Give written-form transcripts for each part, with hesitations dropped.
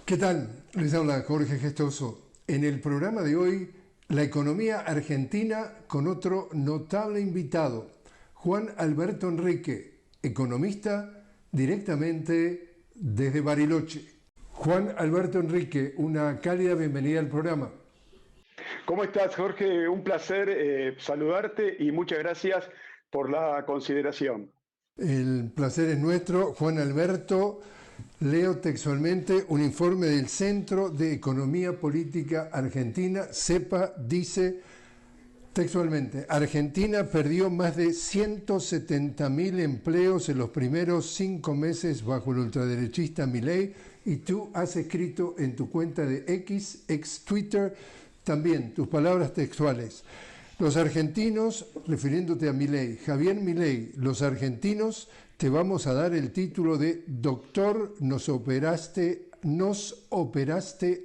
¿Qué tal? Les habla Jorge Gestoso. En el programa de hoy, la economía argentina con otro notable invitado, Juan Alberto Enrique, economista directamente desde Bariloche. Juan Alberto Enrique, una cálida bienvenida al programa. ¿Cómo estás, Jorge? Un placer saludarte y muchas gracias por la consideración. El placer es nuestro. Juan Alberto, leo textualmente un informe del Centro de Economía Política Argentina, CEPA, dice textualmente: Argentina perdió más de 170.000 empleos en los primeros 5 meses bajo el ultraderechista Milei, y tú has escrito en tu cuenta de X, ex Twitter, también tus palabras textuales. Los argentinos, refiriéndote a Milei, Javier Milei, los argentinos te vamos a dar el título de doctor, nos operaste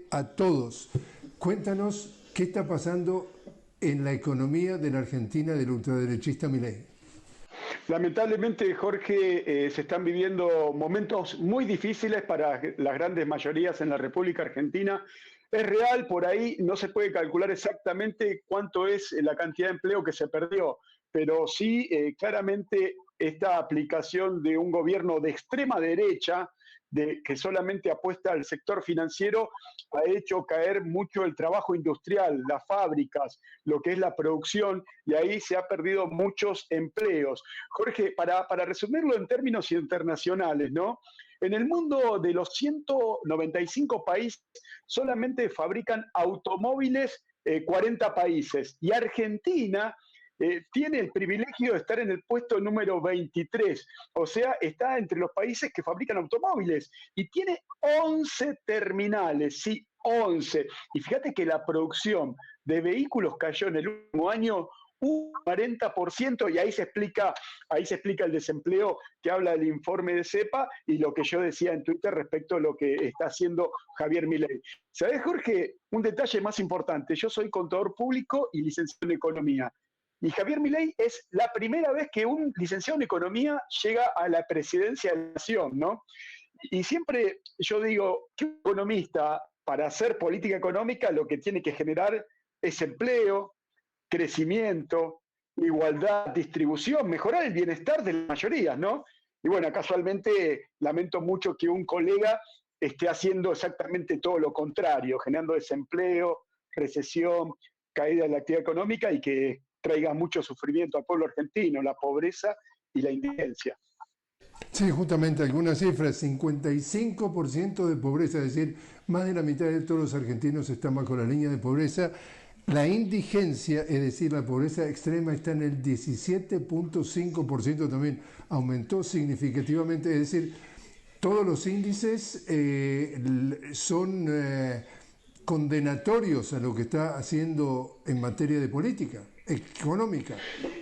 a todos. Cuéntanos qué está pasando en la economía de la Argentina del ultraderechista Milei. Lamentablemente, Jorge, se están viviendo momentos muy difíciles para las grandes mayorías en la República Argentina. Es real, por ahí no se puede calcular exactamente cuánto es la cantidad de empleo que se perdió, pero sí claramente esta aplicación de un gobierno de extrema derecha, que solamente apuesta al sector financiero, ha hecho caer mucho el trabajo industrial, las fábricas, lo que es la producción, y ahí se ha perdido muchos empleos. Jorge, para resumirlo en términos internacionales, ¿no? En el mundo de los 195 países solamente fabrican automóviles 40 países, y Argentina tiene el privilegio de estar en el puesto número 23, o sea, está entre los países que fabrican automóviles y tiene 11 terminales, sí, 11. Y fíjate que la producción de vehículos cayó en el último año un 40%, y ahí se explica el desempleo que habla el informe de CEPA y lo que yo decía en Twitter respecto a lo que está haciendo Javier Milei. ¿Sabés, Jorge? Un detalle más importante: yo soy contador público y licenciado en economía. Y Javier Milei es la primera vez que un licenciado en economía llega a la presidencia de la nación, ¿no? Y siempre yo digo que un economista, para hacer política económica, lo que tiene que generar es empleo, crecimiento, igualdad, distribución, mejorar el bienestar de las mayorías, ¿no? Y bueno, casualmente lamento mucho que un colega esté haciendo exactamente todo lo contrario, generando desempleo, recesión, caída de la actividad económica, y que traiga mucho sufrimiento al pueblo argentino, la pobreza y la indigencia. Sí, justamente algunas cifras: 55% de pobreza, es decir, más de la mitad de todos los argentinos están bajo la línea de pobreza. La indigencia, es decir, la pobreza extrema, está en el 17.5%, también aumentó significativamente, es decir, todos los índices son condenatorios a lo que está haciendo en materia de política económica.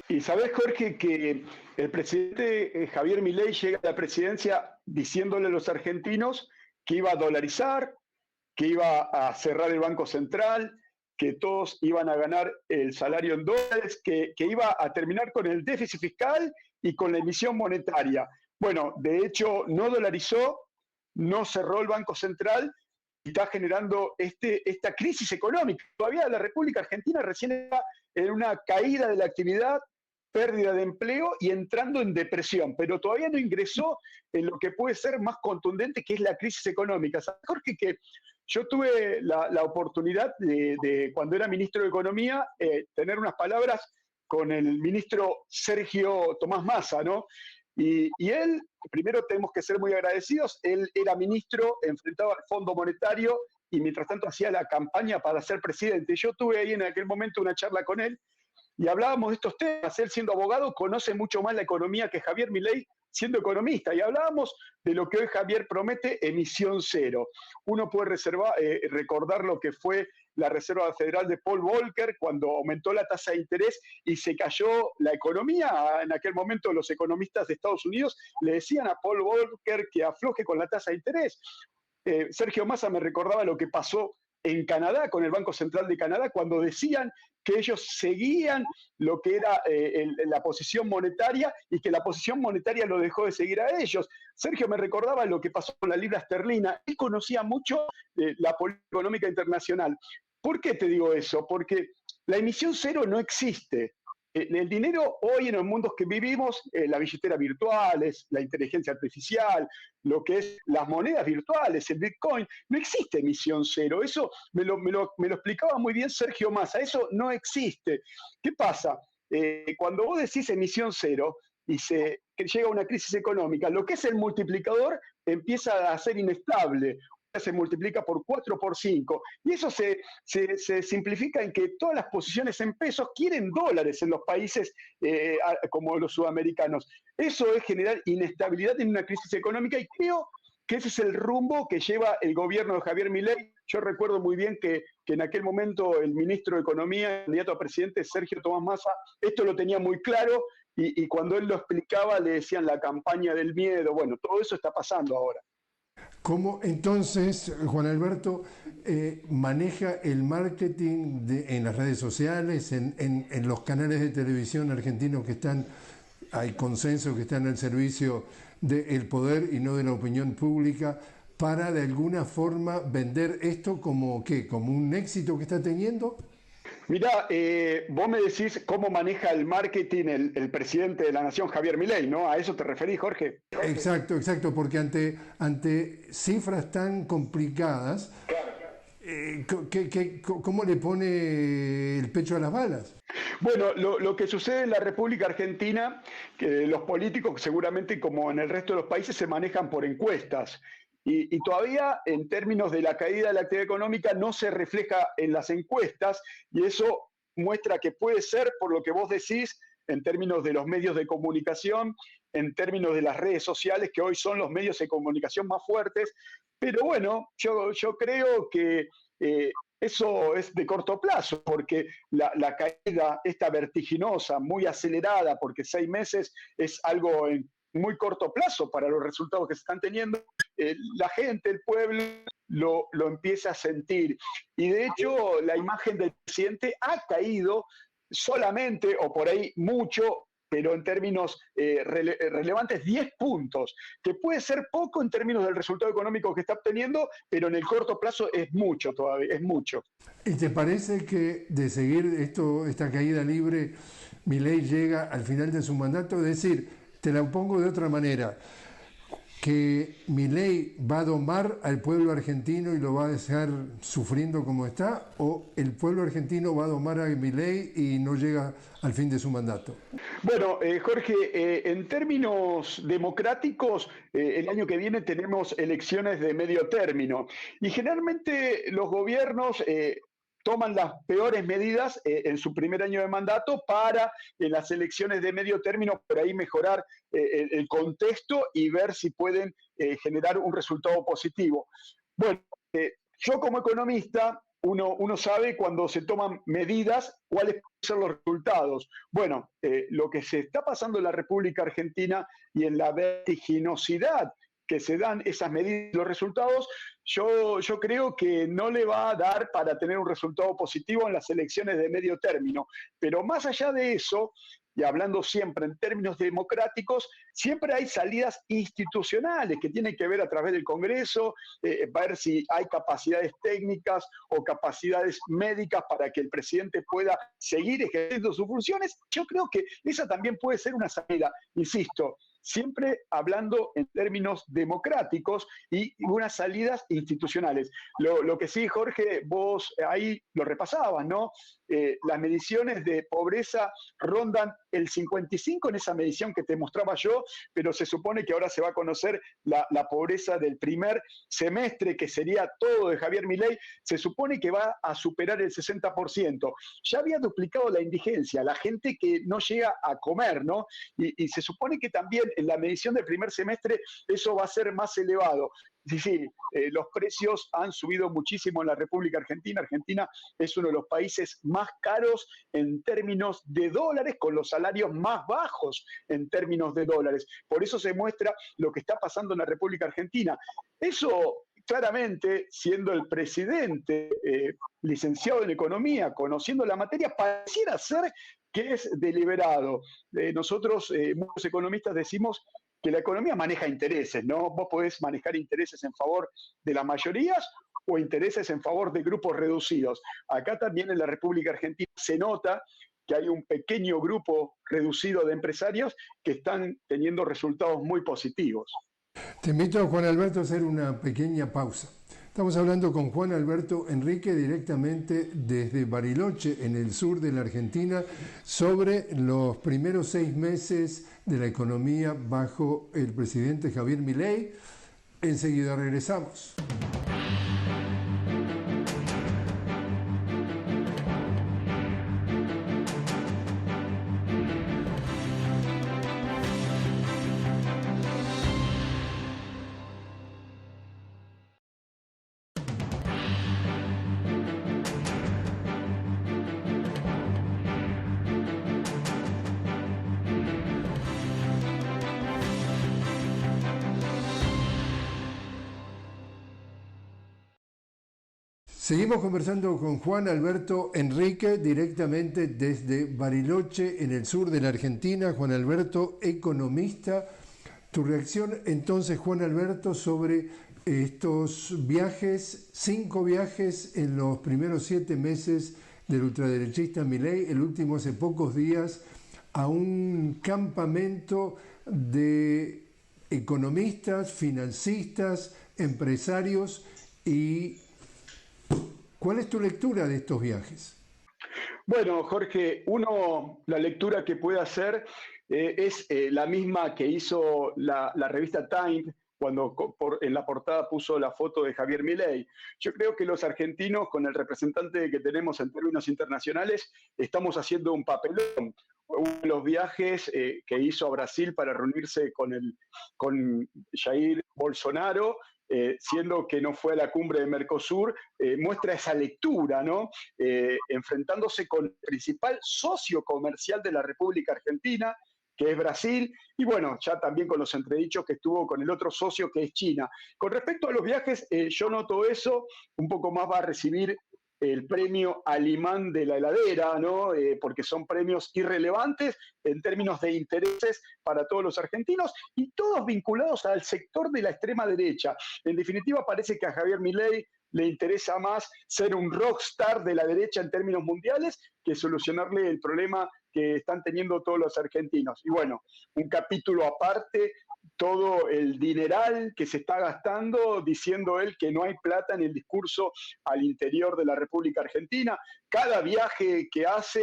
Y sabés, Jorge, que el presidente Javier Milei llega a la presidencia diciéndole a los argentinos que iba a dolarizar, que iba a cerrar el Banco Central, que todos iban a ganar el salario en dólares, que iba a terminar con el déficit fiscal y con la emisión monetaria. Bueno, de hecho, no dolarizó, no cerró el Banco Central, y está generando esta crisis económica. Todavía la República Argentina recién está en una caída de la actividad, pérdida de empleo y entrando en depresión, pero todavía no ingresó en lo que puede ser más contundente, que es la crisis económica. ¿Sabes, Jorge, que yo tuve la oportunidad cuando era ministro de Economía, tener unas palabras con el ministro Sergio Tomás Massa, ¿no? Y él, primero tenemos que ser muy agradecidos, él era ministro, enfrentaba al Fondo Monetario y mientras tanto hacía la campaña para ser presidente. Yo tuve ahí en aquel momento una charla con él y hablábamos de estos temas. Él, siendo abogado, conoce mucho más la economía que Javier Milei siendo economista, y hablábamos de lo que hoy Javier promete: emisión cero. Uno puede recordar lo que fue la Reserva Federal de Paul Volcker cuando aumentó la tasa de interés y se cayó la economía. En aquel momento los economistas de Estados Unidos le decían a Paul Volcker que afloje con la tasa de interés. Sergio Massa me recordaba lo que pasó en Canadá, con el Banco Central de Canadá, cuando decían que ellos seguían lo que era la posición monetaria y que la posición monetaria lo dejó de seguir a ellos. Sergio me recordaba lo que pasó con la libra esterlina. Él conocía mucho la política económica internacional. ¿Por qué te digo eso? Porque la emisión cero no existe. El dinero hoy en los mundos que vivimos, las billeteras virtuales, la inteligencia artificial, lo que es las monedas virtuales, el Bitcoin, no existe emisión cero. Eso me lo explicaba muy bien Sergio Massa, eso no existe. ¿Qué pasa? Cuando vos decís emisión cero y que llega una crisis económica, lo que es el multiplicador empieza a ser inestable, se multiplica por 4, por 5. Y eso se simplifica en que todas las posiciones en pesos quieren dólares en los países como los sudamericanos. Eso es generar inestabilidad en una crisis económica y creo que ese es el rumbo que lleva el gobierno de Javier Milei. Yo recuerdo muy bien que en aquel momento el ministro de Economía, candidato a presidente, Sergio Tomás Massa, esto lo tenía muy claro y cuando él lo explicaba le decían la campaña del miedo. Bueno, todo eso está pasando ahora. ¿Cómo entonces Juan Alberto maneja el marketing en las redes sociales, en los canales de televisión argentinos que están, hay consenso que están al servicio del poder y no de la opinión pública, para de alguna forma vender esto como ¿qué? ¿Como un éxito que está teniendo? Mirá, vos me decís cómo maneja el marketing el presidente de la Nación, Javier Milei, ¿no? ¿A eso te referís, Jorge? Exacto, exacto, porque ante cifras tan complicadas, ¿cómo le pone el pecho a las balas? Bueno, lo que sucede en la República Argentina, que los políticos seguramente como en el resto de los países se manejan por encuestas. Y todavía en términos de la caída de la actividad económica no se refleja en las encuestas y eso muestra que puede ser, por lo que vos decís, en términos de los medios de comunicación, en términos de las redes sociales, que hoy son los medios de comunicación más fuertes. Pero bueno, yo creo que eso es de corto plazo, porque la caída, esta vertiginosa, muy acelerada, porque 6 meses es algo en muy corto plazo para los resultados que se están teniendo, la gente, el pueblo, lo empieza a sentir. Y de hecho, la imagen del presidente ha caído solamente, o por ahí mucho, pero en términos relevantes, 10 puntos, que puede ser poco en términos del resultado económico que está obteniendo, pero en el corto plazo es mucho todavía, es mucho. ¿Y te parece que de seguir esta caída libre, Milei llega al final de su mandato? Es decir, te la pongo de otra manera, que Milei va a domar al pueblo argentino y lo va a dejar sufriendo como está, o el pueblo argentino va a domar a Milei y no llega al fin de su mandato. Bueno, Jorge, en términos democráticos, el año que viene tenemos elecciones de medio término y generalmente los gobiernos toman las peores medidas en su primer año de mandato para en las elecciones de medio término por ahí mejorar el contexto y ver si pueden generar un resultado positivo. Bueno, yo como economista, uno sabe cuando se toman medidas cuáles pueden ser los resultados. Bueno, lo que se está pasando en la República Argentina y en la vertiginosidad que se dan esas medidas y los resultados, yo creo que no le va a dar para tener un resultado positivo en las elecciones de medio término. Pero más allá de eso, y hablando siempre en términos democráticos, siempre hay salidas institucionales que tienen que ver a través del Congreso, ver si hay capacidades técnicas o capacidades médicas para que el presidente pueda seguir ejerciendo sus funciones. Yo creo que esa también puede ser una salida, insisto, siempre hablando en términos democráticos y unas salidas institucionales. Lo que sí, Jorge, vos ahí lo repasabas, ¿no? Las mediciones de pobreza rondan el 55 en esa medición que te mostraba yo, pero se supone que ahora se va a conocer la pobreza del primer semestre, que sería todo de Javier Milei, se supone que va a superar el 60%. Ya había duplicado la indigencia, la gente que no llega a comer, ¿no? Y se supone que también en la medición del primer semestre eso va a ser más elevado. Sí, los precios han subido muchísimo en la República Argentina. Argentina es uno de los países más caros en términos de dólares, con los salarios más bajos en términos de dólares. Por eso se muestra lo que está pasando en la República Argentina. Eso claramente, siendo el presidente licenciado en economía, conociendo la materia, pareciera ser que es deliberado. Nosotros, muchos economistas, decimos que la economía maneja intereses, ¿no? Vos podés manejar intereses en favor de las mayorías o intereses en favor de grupos reducidos. Acá también en la República Argentina se nota que hay un pequeño grupo reducido de empresarios que están teniendo resultados muy positivos. Te invito, Juan Alberto, a hacer una pequeña pausa. Estamos hablando con Juan Alberto Enrique directamente desde Bariloche, en el sur de la Argentina, sobre los primeros 6 meses de la economía bajo el presidente Javier Milei. Enseguida regresamos. Seguimos conversando con Juan Alberto Enrique directamente desde Bariloche, en el sur de la Argentina. Juan Alberto, economista. Tu reacción entonces, Juan Alberto, sobre estos viajes, 5 viajes en los primeros 7 meses del ultraderechista Milei, el último hace pocos días, a un campamento de economistas, financistas, empresarios. Y ¿cuál es tu lectura de estos viajes? Bueno, Jorge, la lectura que puede hacer es la misma que hizo la revista Time cuando en la portada puso la foto de Javier Milei. Yo creo que los argentinos, con el representante que tenemos en términos internacionales, estamos haciendo un papelón. Uno de los viajes que hizo a Brasil para reunirse con Jair Bolsonaro, siendo que no fue a la cumbre de Mercosur, muestra esa lectura, ¿no? Enfrentándose con el principal socio comercial de la República Argentina, que es Brasil, y bueno, ya también con los entredichos que estuvo con el otro socio, que es China. Con respecto a los viajes, yo noto eso, un poco más va a recibir el premio al imán de la heladera, ¿no? Porque son premios irrelevantes en términos de intereses para todos los argentinos y todos vinculados al sector de la extrema derecha. En definitiva, parece que a Javier Milei le interesa más ser un rockstar de la derecha en términos mundiales que solucionarle el problema que están teniendo todos los argentinos. Y bueno, un capítulo aparte, todo el dineral que se está gastando, diciendo él que no hay plata en el discurso al interior de la República Argentina. Cada viaje que hace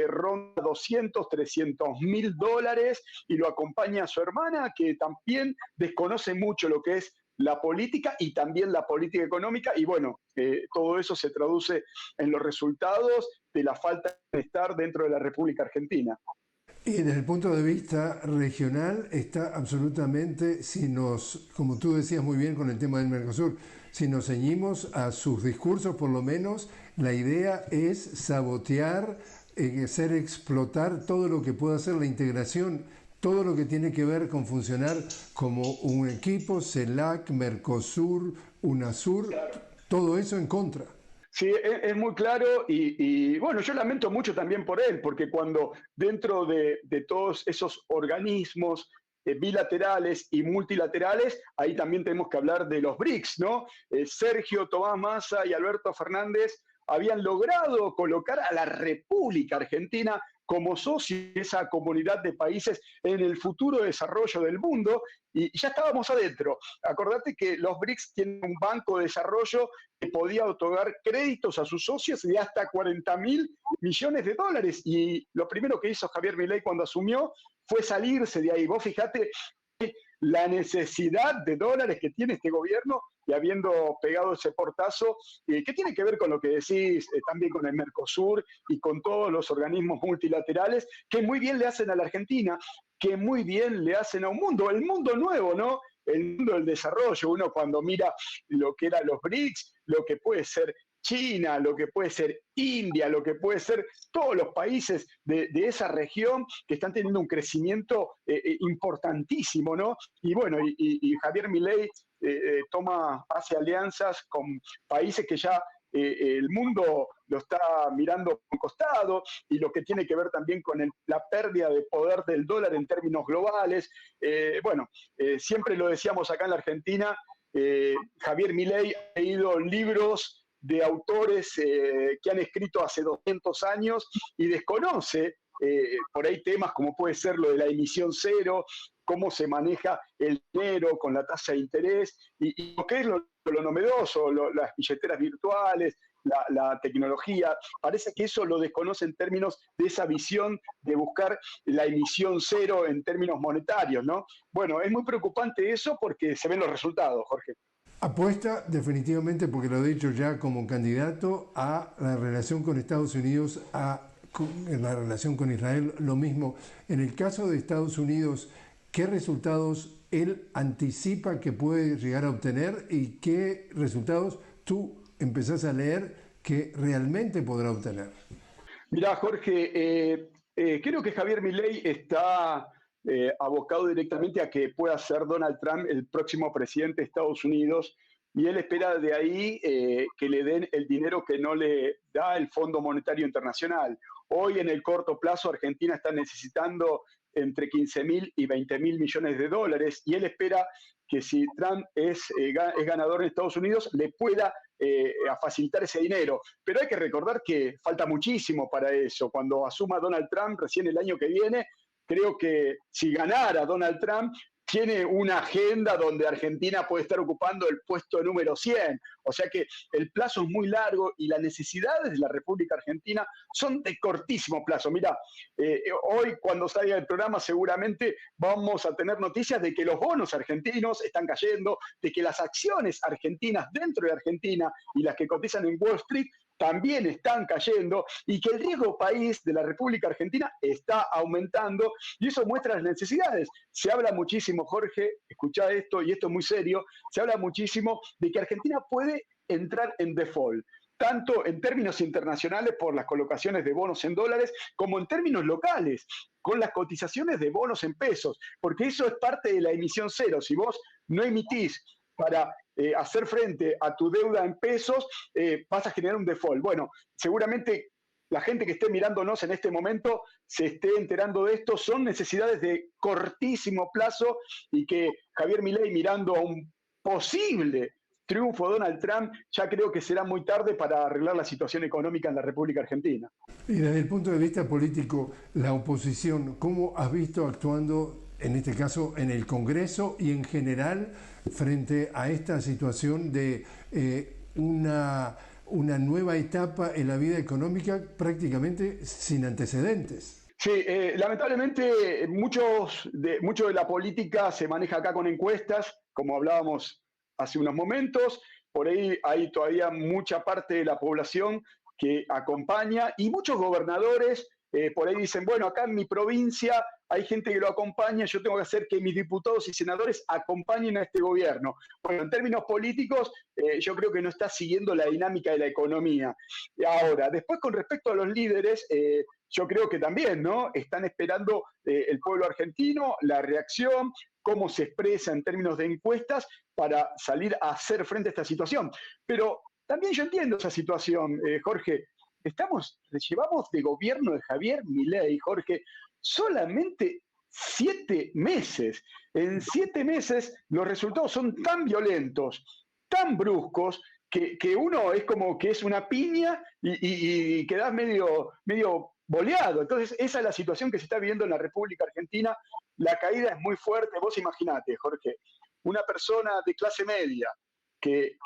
ronda 200, 300 mil dólares y lo acompaña a su hermana, que también desconoce mucho lo que es la política y también la política económica, y bueno, todo eso se traduce en los resultados de la falta de estar dentro de la República Argentina. Y desde el punto de vista regional está absolutamente, como tú decías muy bien con el tema del Mercosur, si nos ceñimos a sus discursos, por lo menos la idea es sabotear, hacer explotar todo lo que pueda ser la integración, todo lo que tiene que ver con funcionar como un equipo, CELAC, Mercosur, UNASUR, claro. Todo eso en contra. Sí, es muy claro y bueno, yo lamento mucho también por él, porque cuando dentro de todos esos organismos bilaterales y multilaterales, ahí también tenemos que hablar de los BRICS, ¿no? Sergio, Tomás Massa y Alberto Fernández habían logrado colocar a la República Argentina como socio de esa comunidad de países en el futuro desarrollo del mundo, y ya estábamos adentro. Acordate que los BRICS tienen un banco de desarrollo que podía otorgar créditos a sus socios de hasta 40.000 millones de dólares, y lo primero que hizo Javier Milei cuando asumió fue salirse de ahí. Vos fijate la necesidad de dólares que tiene este gobierno, y habiendo pegado ese portazo, que tiene que ver con lo que decís, también con el Mercosur y con todos los organismos multilaterales, que muy bien le hacen a la Argentina, que muy bien le hacen a un mundo, el mundo nuevo, ¿no? El mundo del desarrollo. Uno cuando mira lo que eran los BRICS, lo que puede ser China, lo que puede ser India, lo que puede ser todos los países de esa región que están teniendo un crecimiento importantísimo, ¿no? Y bueno, y Javier Milei hace alianzas con países que ya el mundo lo está mirando con costado, y lo que tiene que ver también con la pérdida de poder del dólar en términos globales. Siempre lo decíamos acá en la Argentina, Javier Milei ha leído libros de autores que han escrito hace 200 años y desconoce por ahí temas como puede ser lo de la emisión cero, cómo se maneja el dinero con la tasa de interés y lo que es lo novedoso, las billeteras virtuales, la tecnología. Parece que eso lo desconoce en términos de esa visión de buscar la emisión cero en términos monetarios, ¿no? Bueno, es muy preocupante eso porque se ven los resultados, Jorge. Apuesta definitivamente, porque lo he dicho ya, como candidato a la relación con Estados Unidos, en la relación con Israel, lo mismo. En el caso de Estados Unidos, ¿qué resultados él anticipa que puede llegar a obtener y qué resultados tú empezás a leer que realmente podrá obtener? Mirá, Jorge, creo que Javier Milei está abocado directamente a que pueda ser Donald Trump el próximo presidente de Estados Unidos, y él espera de ahí que le den el dinero que no le da el Fondo Monetario Internacional. Hoy, en el corto plazo, Argentina está necesitando entre 15.000 y 20.000 millones de dólares, y él espera que si Trump es ganador en Estados Unidos, le pueda a facilitar ese dinero. Pero hay que recordar que falta muchísimo para eso. Cuando asuma Donald Trump recién el año que viene, creo que si ganara Donald Trump, tiene una agenda donde Argentina puede estar ocupando el puesto número 100. O sea que el plazo es muy largo y las necesidades de la República Argentina son de cortísimo plazo. Mira, hoy cuando salga el programa seguramente vamos a tener noticias de que los bonos argentinos están cayendo, de que las acciones argentinas dentro de Argentina y las que cotizan en Wall Street también están cayendo, y que el riesgo país de la República Argentina está aumentando, y eso muestra las necesidades. Se habla muchísimo, Jorge, escuchá esto, y esto es muy serio, se habla muchísimo de que Argentina puede entrar en default, tanto en términos internacionales por las colocaciones de bonos en dólares, como en términos locales, con las cotizaciones de bonos en pesos, porque eso es parte de la emisión cero. Si vos no emitís para hacer frente a tu deuda en pesos, vas a generar un default. Bueno, seguramente la gente que esté mirándonos en este momento se esté enterando de esto. Son necesidades de cortísimo plazo, y que Javier Milei, mirando a un posible triunfo de Donald Trump, ya creo que será muy tarde para arreglar la situación económica en la República Argentina. Y desde el punto de vista político, la oposición, ¿cómo has visto actuando, en este caso, en el Congreso y en general, frente a esta situación de una nueva etapa en la vida económica prácticamente sin antecedentes? Sí, lamentablemente mucho de la política se maneja acá con encuestas, como hablábamos hace unos momentos. Por ahí hay todavía mucha parte de la población que acompaña, y muchos gobernadores por ahí dicen, bueno, acá en mi provincia hay gente que lo acompaña, yo tengo que hacer que mis diputados y senadores acompañen a este gobierno. Bueno, en términos políticos, yo creo que no está siguiendo la dinámica de la economía. Ahora, después, con respecto a los líderes, yo creo que también, ¿no? Están esperando el pueblo argentino, la reacción, cómo se expresa en términos de encuestas para salir a hacer frente a esta situación. Pero también yo entiendo esa situación, Jorge. Llevamos de gobierno de Javier Milei, Jorge, solamente 7 meses. En 7 meses los resultados son tan violentos, tan bruscos, que uno es como que es una piña y quedás medio boleado. Entonces, esa es la situación que se está viviendo en la República Argentina. La caída es muy fuerte. Vos imaginate, Jorge, una persona de clase media que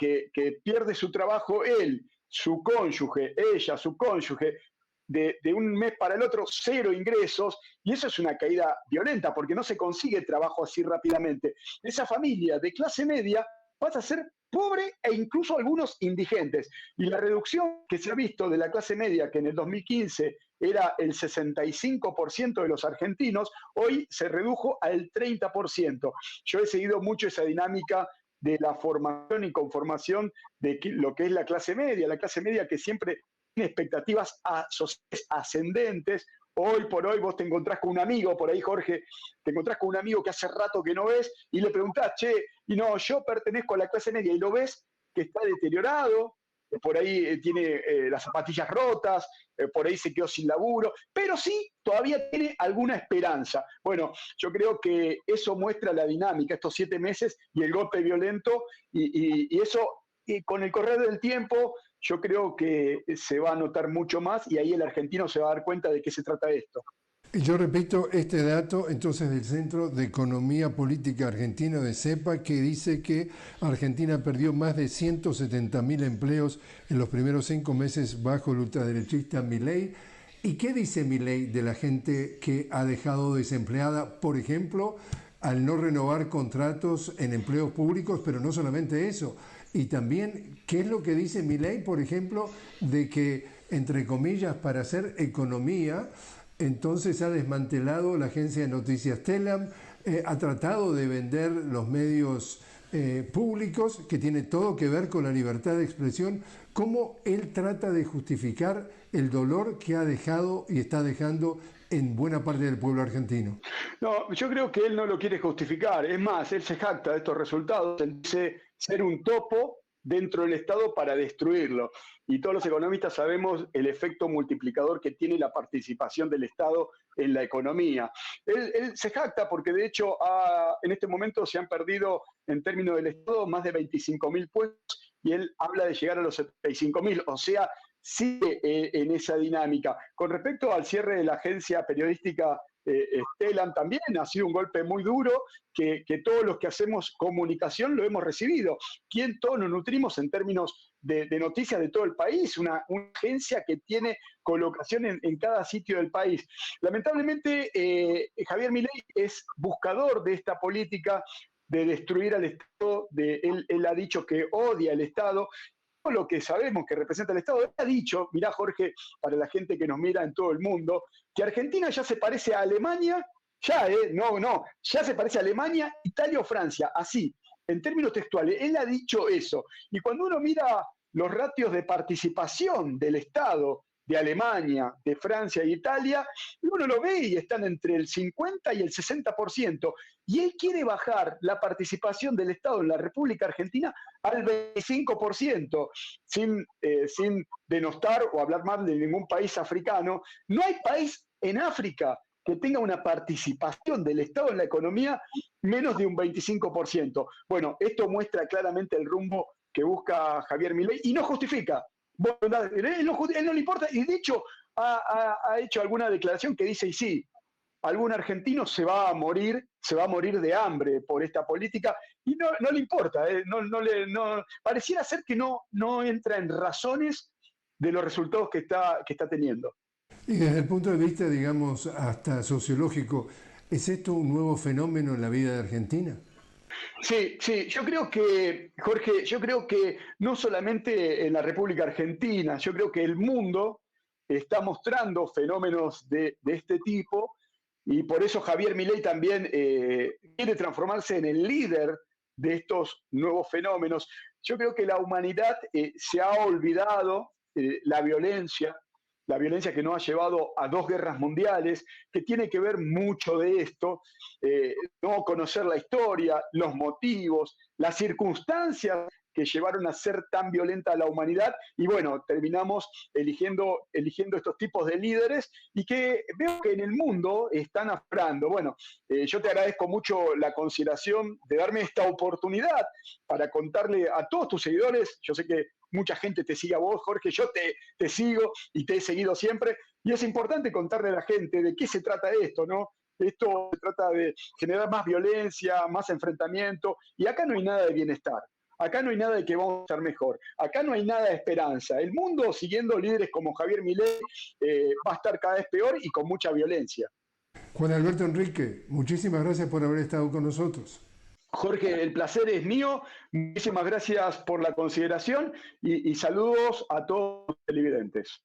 pierde su trabajo, él, su cónyuge, ella, su cónyuge, de un mes para el otro, 0 ingresos, y eso es una caída violenta, porque no se consigue trabajo así rápidamente. Esa familia de clase media pasa a ser pobre e incluso algunos indigentes. Y la reducción que se ha visto de la clase media, que en el 2015 era el 65% de los argentinos, hoy se redujo al 30%. Yo he seguido mucho esa dinámica de la formación y conformación de lo que es la clase media que siempre tiene expectativas sociales ascendentes. Hoy por hoy vos te encontrás con un amigo, por ahí Jorge, te encontrás con un amigo que hace rato que no ves y le preguntás, che, y no, yo pertenezco a la clase media y lo ves que está deteriorado, por ahí tiene las zapatillas rotas, por ahí se quedó sin laburo, pero sí todavía tiene alguna esperanza. Bueno, yo creo que eso muestra la dinámica, estos 7 meses y el golpe violento, y eso con el correr del tiempo yo creo que se va a notar mucho más y ahí el argentino se va a dar cuenta de qué se trata esto. Y yo repito este dato entonces del Centro de Economía Política Argentino de CEPA, que dice que Argentina perdió más de 170.000 empleos en los primeros 5 meses bajo el ultraderechista Milei. ¿Y qué dice Milei de la gente que ha dejado desempleada, por ejemplo, al no renovar contratos en empleos públicos? Pero no solamente eso. Y también, ¿qué es lo que dice Milei, por ejemplo, de que, entre comillas, para hacer economía, entonces ha desmantelado la agencia de noticias Telam, ha tratado de vender los medios públicos, que tiene todo que ver con la libertad de expresión? ¿Cómo él trata de justificar el dolor que ha dejado y está dejando en buena parte del pueblo argentino? No, yo creo que él no lo quiere justificar. Es más, él se jacta de estos resultados. Él dice ser un topo dentro del Estado para destruirlo. Y todos los economistas sabemos el efecto multiplicador que tiene la participación del Estado en la economía. Él se jacta porque de hecho en este momento se han perdido en términos del Estado más de 25.000 puestos y él habla de llegar a los 75.000, o sea, sigue en esa dinámica. Con respecto al cierre de la agencia periodística Telam, también ha sido un golpe muy duro que todos los que hacemos comunicación lo hemos recibido. ¿Quién todos nos nutrimos en términos de noticias de todo el país? Una agencia que tiene colocación en cada sitio del país. Lamentablemente, Javier Milei es buscador de esta política de destruir al Estado. Él ha dicho que odia al Estado. Lo que sabemos que representa el Estado. Él ha dicho, mirá Jorge, para la gente que nos mira en todo el mundo, que Argentina ya se parece a Alemania, ya se parece a Alemania, Italia o Francia, así, en términos textuales. Él ha dicho eso. Y cuando uno mira los ratios de participación del Estado de Alemania, de Francia e Italia, uno lo ve y están entre el 50 y el 60%. Y él quiere bajar la participación del Estado en la República Argentina al 25%, sin denostar o hablar mal de ningún país africano. No hay país en África que tenga una participación del Estado en la economía menos de un 25%. Bueno, esto muestra claramente el rumbo que busca Javier Milei y no justifica. Bueno, él no le importa, y de hecho ha hecho alguna declaración que dice, y sí, algún argentino se va a morir de hambre por esta política, y no le importa, pareciera ser que no entra en razones de los resultados que está teniendo. Y desde el punto de vista, digamos, hasta sociológico, ¿es esto un nuevo fenómeno en la vida de Argentina? Sí, yo creo que, Jorge, no solamente en la República Argentina, yo creo que el mundo está mostrando fenómenos de este tipo, y por eso Javier Milei también quiere transformarse en el líder de estos nuevos fenómenos. Yo creo que la humanidad se ha olvidado la violencia que nos ha llevado a 2 guerras mundiales, que tiene que ver mucho de esto, no conocer la historia, los motivos, las circunstancias que llevaron a ser tan violenta a la humanidad, y bueno, terminamos eligiendo estos tipos de líderes, y que veo que en el mundo están aflorando. Bueno, yo te agradezco mucho la consideración de darme esta oportunidad para contarle a todos tus seguidores. Yo sé que mucha gente te sigue a vos, Jorge, yo te sigo y te he seguido siempre, y es importante contarle a la gente de qué se trata esto, ¿no? Esto se trata de generar más violencia, más enfrentamiento, y acá no hay nada de bienestar. Acá no hay nada de que vamos a estar mejor. Acá no hay nada de esperanza. El mundo, siguiendo líderes como Javier Milei, va a estar cada vez peor y con mucha violencia. Juan Alberto Enrique, muchísimas gracias por haber estado con nosotros. Jorge, el placer es mío. Muchísimas gracias por la consideración y saludos a todos los televidentes.